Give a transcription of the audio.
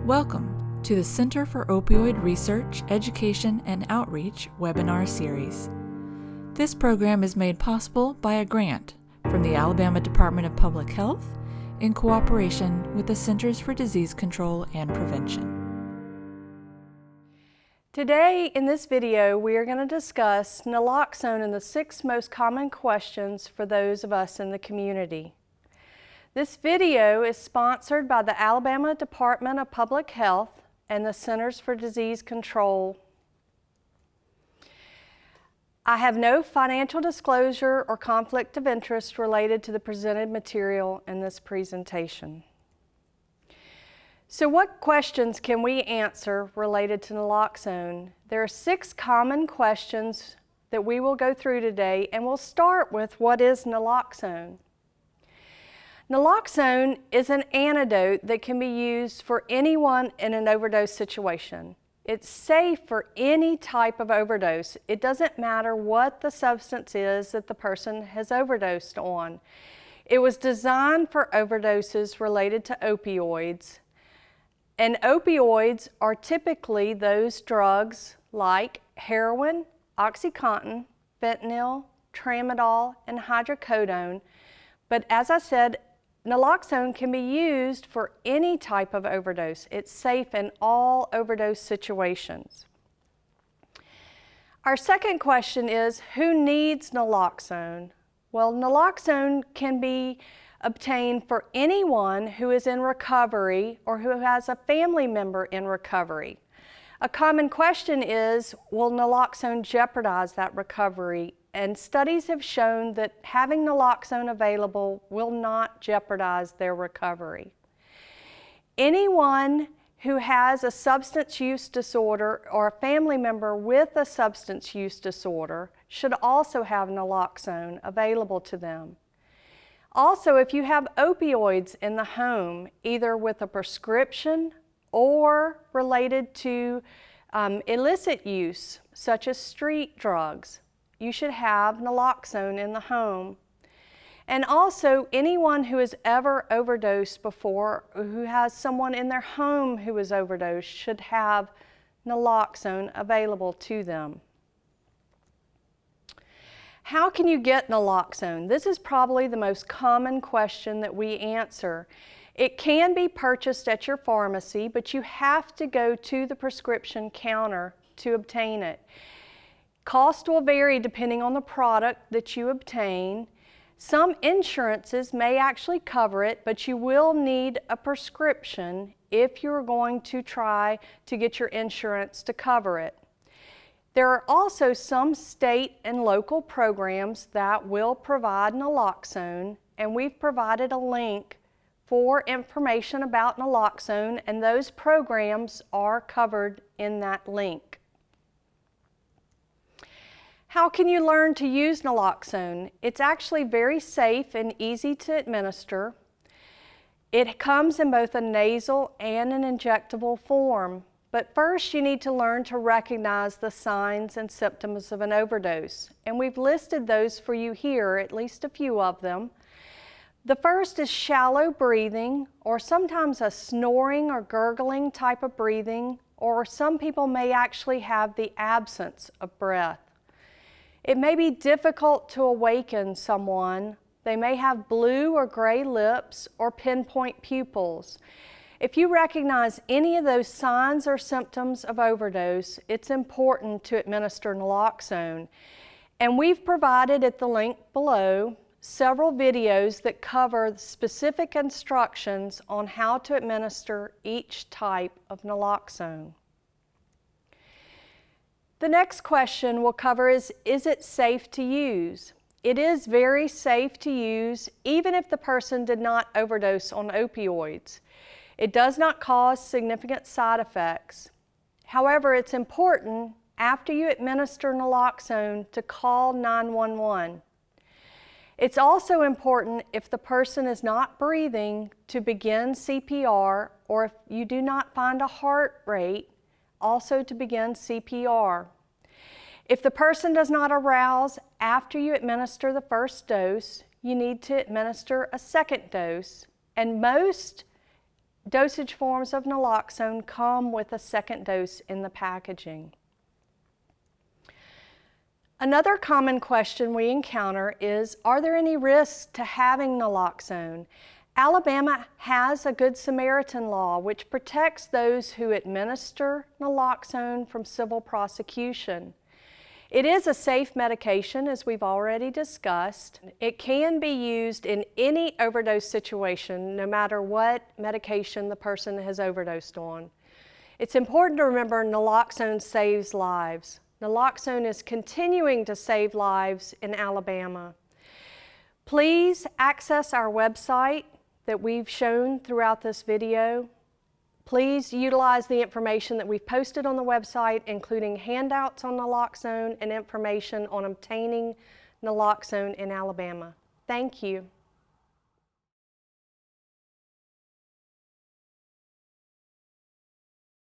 Welcome to the Center for Opioid Research, Education, and Outreach webinar series. This program is made possible by a grant from the Alabama Department of Public Health in cooperation with the Centers for Disease Control and Prevention. Today in this video we are going to discuss naloxone and the 6 most common questions for those of us in the community. This video is sponsored by the Alabama Department of Public Health and the Centers for Disease Control. I have no financial disclosure or conflict of interest related to the presented material in this presentation. So what questions can we answer related to naloxone? There are 6 common questions that we will go through today, and we'll start with what is naloxone. Naloxone is an antidote that can be used for anyone in an overdose situation. It's safe for any type of overdose. It doesn't matter what the substance is that the person has overdosed on. It was designed for overdoses related to opioids. And opioids are typically those drugs like heroin, OxyContin, fentanyl, tramadol, and hydrocodone. But as I said, naloxone can be used for any type of overdose. It's safe in all overdose situations. Our second question is, who needs naloxone? Well, naloxone can be obtained for anyone who is in recovery or who has a family member in recovery. A common question is, will naloxone jeopardize that recovery? And studies have shown that having naloxone available will not jeopardize their recovery. Anyone who has a substance use disorder or a family member with a substance use disorder should also have naloxone available to them. Also, if you have opioids in the home, either with a prescription or related to illicit use, such as street drugs, you should have naloxone in the home. And also, anyone who has ever overdosed before, or who has someone in their home who has overdosed, should have naloxone available to them. How can you get naloxone? This is probably the most common question that we answer. It can be purchased at your pharmacy, but you have to go to the prescription counter to obtain it. Cost will vary depending on the product that you obtain. Some insurances may actually cover it, but you will need a prescription if you're going to try to get your insurance to cover it. There are also some state and local programs that will provide naloxone, and we've provided a link for information about naloxone, and those programs are covered in that link. How can you learn to use naloxone? It's actually very safe and easy to administer. It comes in both a nasal and an injectable form. But first you need to learn to recognize the signs and symptoms of an overdose. And we've listed those for you here, at least a few of them. The first is shallow breathing, or sometimes a snoring or gurgling type of breathing, or some people may actually have the absence of breath. It may be difficult to awaken someone. They may have blue or gray lips or pinpoint pupils. If you recognize any of those signs or symptoms of overdose, it's important to administer naloxone. And we've provided at the link below several videos that cover specific instructions on how to administer each type of naloxone. The next question we'll cover is it safe to use? It is very safe to use even if the person did not overdose on opioids. It does not cause significant side effects. However, it's important after you administer naloxone to call 911. It's also important if the person is not breathing to begin CPR, or if you do not find a heart rate, also to begin CPR. If the person does not arouse after you administer the first dose, you need to administer a second dose. And most dosage forms of naloxone come with a second dose in the packaging. Another common question we encounter is, are there any risks to having naloxone? Alabama has a Good Samaritan law which protects those who administer naloxone from civil prosecution. It is a safe medication, as we've already discussed. It can be used in any overdose situation, no matter what medication the person has overdosed on. It's important to remember naloxone saves lives. Naloxone is continuing to save lives in Alabama. Please access our website that we've shown throughout this video. Please utilize the information that we've posted on the website, including handouts on naloxone and information on obtaining naloxone in Alabama. Thank you.